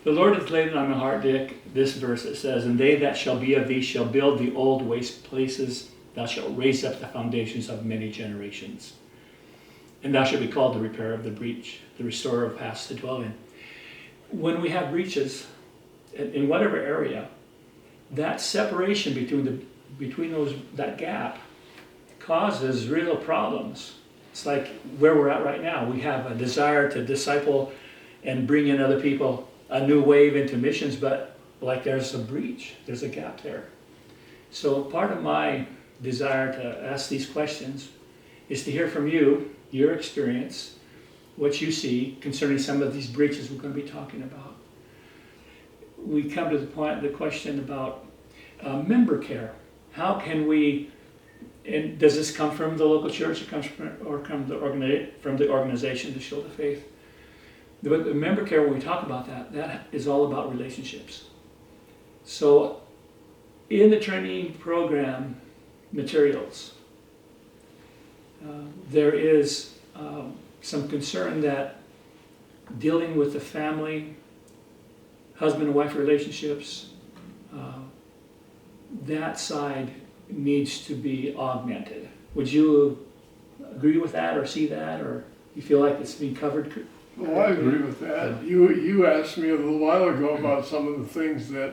The Lord has laid it on my heart, Dick, this verse. It says, "And they that shall be of thee shall build the old waste places. Thou shalt raise up the foundations of many generations. And thou shalt be called the repairer of the breach, the restorer of paths to dwell in." When we have breaches in whatever area, that separation between that gap causes real problems. It's like where we're at right now. We have a desire to disciple and bring in other people, a new wave into missions, but like there's a breach, there's a gap there. So part of my desire to ask these questions is to hear from you, your experience, what you see concerning some of these breaches we're going to be talking about. We come to the question about member care. How can we, and does this come from the local church? It comes from the organization, to Shield of Faith. The member care, when we talk about that is all about relationships. So in the training program materials, there is some concern that dealing with the family, husband and wife relationships, that side needs to be augmented. Would you agree with that or see that, or you feel like it's being covered? Well, I agree with that. You asked me a little while ago about some of the things that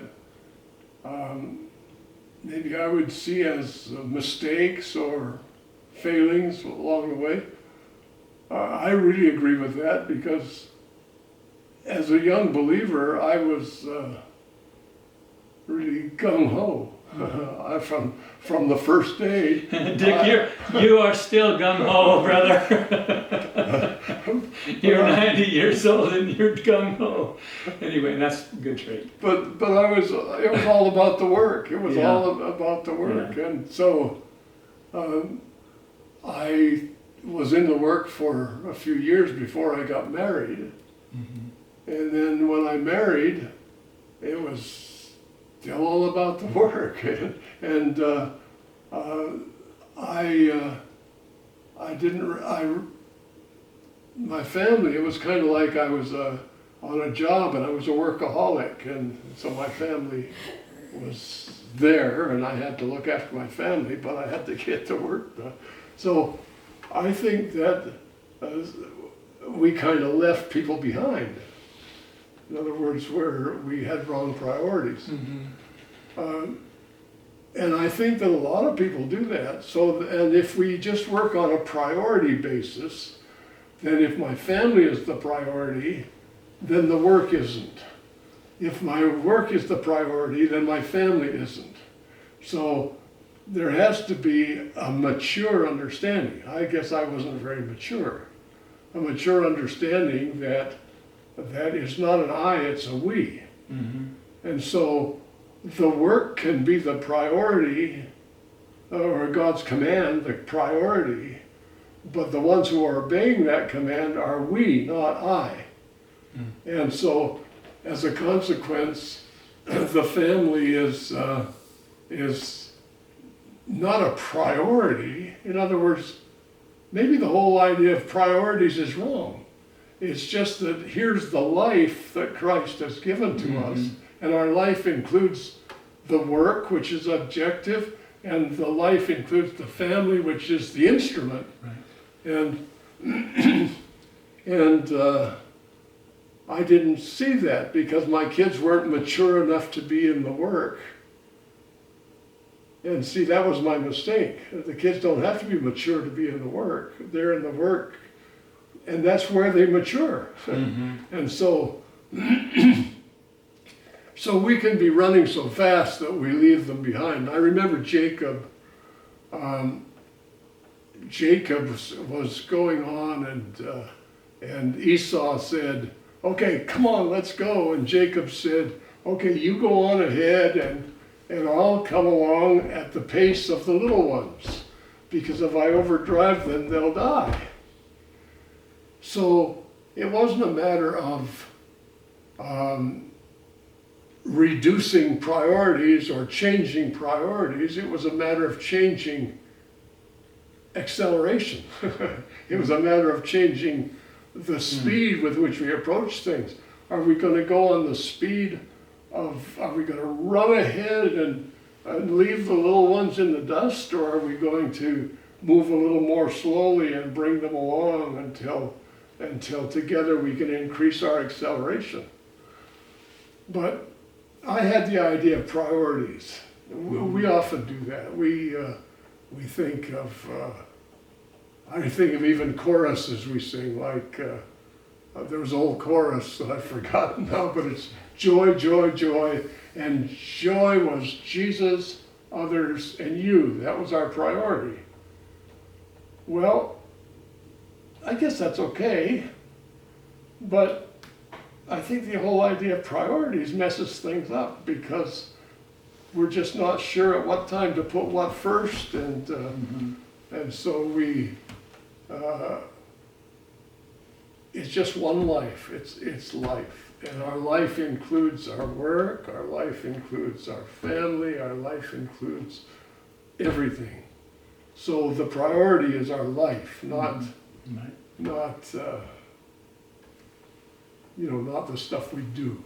maybe I would see as mistakes or failings along the way. I really agree with that, because as a young believer, I was really gung-ho. From the first day. Dick, you are still gung-ho, brother. You're 90 years old and you're gung-ho. Anyway, that's a good trait. But it was all about the work. It was all about the work. Yeah. And so I was in the work for a few years before I got married. Mm-hmm. And then when I married, it was still all about the work. And my family, it was kind of like I was on a job and I was a workaholic, and so my family was there and I had to look after my family, but I had to get the work done. So I think that we kind of left people behind. In other words, where we had wrong priorities. Mm-hmm. And I think that a lot of people do that. And if we just work on a priority basis, then if my family is the priority, then the work isn't. If my work is the priority, then my family isn't. So there has to be a mature understanding. I guess I wasn't very mature. A mature understanding that is not an I, it's a we. Mm-hmm. And so the work can be the priority, or God's command, the priority, but the ones who are obeying that command are we, not I. Mm. And so as a consequence, the family is not a priority. In other words, maybe the whole idea of priorities is wrong. It's just that here's the life that Christ has given to mm-hmm. us, and our life includes the work, which is objective, and the life includes the family, which is the instrument. Right. And I didn't see that because my kids weren't mature enough to be in the work. And see, that was my mistake. The kids don't have to be mature to be in the work. They're in the work, and that's where they mature. Mm-hmm. And so, so we can be running so fast that we leave them behind. I remember Jacob. Jacob was going on, and Esau said, "Okay, come on, let's go." And Jacob said, "Okay, you go on ahead, and I'll come along at the pace of the little ones, because if I overdrive them, they'll die." So it wasn't a matter of reducing priorities or changing priorities. It was a matter of changing acceleration. It was a matter of changing the speed with which we approach things. Are we gonna go on the speed are we gonna run ahead and leave the little ones in the dust, or are we going to move a little more slowly and bring them along until together we can increase our acceleration? But I had the idea of priorities. We often do that. We think of, I think of even choruses we sing, like there's an old chorus that I've forgotten now, but it's joy, joy, joy. And joy was Jesus, others, and you. That was our priority. Well, I guess that's okay, but I think the whole idea of priorities messes things up because we're just not sure at what time to put what first, and so it's just one life. It's life, and our life includes our work, our life includes our family, our life includes everything. So the priority is our life, not not the stuff we do.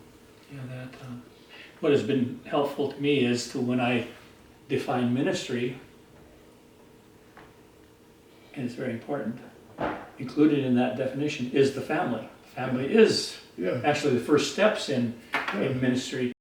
Yeah, that. What has been helpful to me is to when I define ministry, and it's very important, included in that definition is the family. Family is Yeah. actually the first steps in ministry.